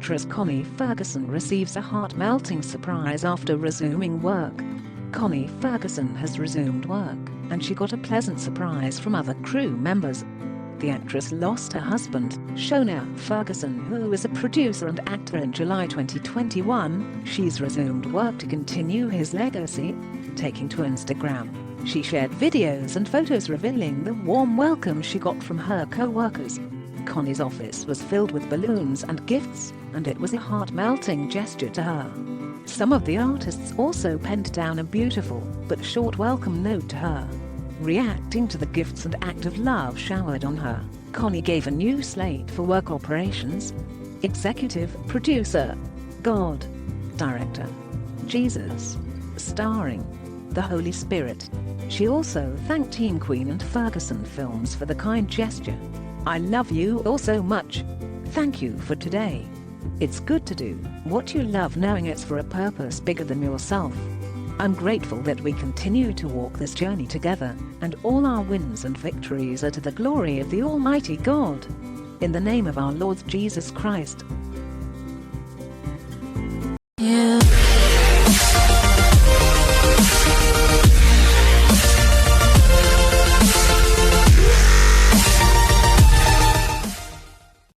Actress Connie Ferguson receives a heart-melting surprise after resuming work. Connie Ferguson has resumed work, and she got a pleasant surprise from other crew members. The actress lost her husband, Shona Ferguson, who is a producer and actor, in July 2021. She's resumed work to continue his legacy. Taking to Instagram, she shared videos and photos revealing the warm welcome she got from her co-workers. Connie's office was filled with balloons and gifts, and it was a heart-melting gesture to her. Some of the artists also penned down a beautiful but short welcome note to her. Reacting to the gifts and act of love showered on her, Connie gave a new slate for work operations: executive producer, God, director, Jesus, starring the Holy Spirit. She also thanked Team Queen and Ferguson Films for the kind gesture. "I love you all so much. Thank you for today. It's good to do what you love, knowing it's for a purpose bigger than yourself. I'm grateful that we continue to walk this journey together, and all our wins and victories are to the glory of the Almighty God. In the name of our Lord Jesus Christ,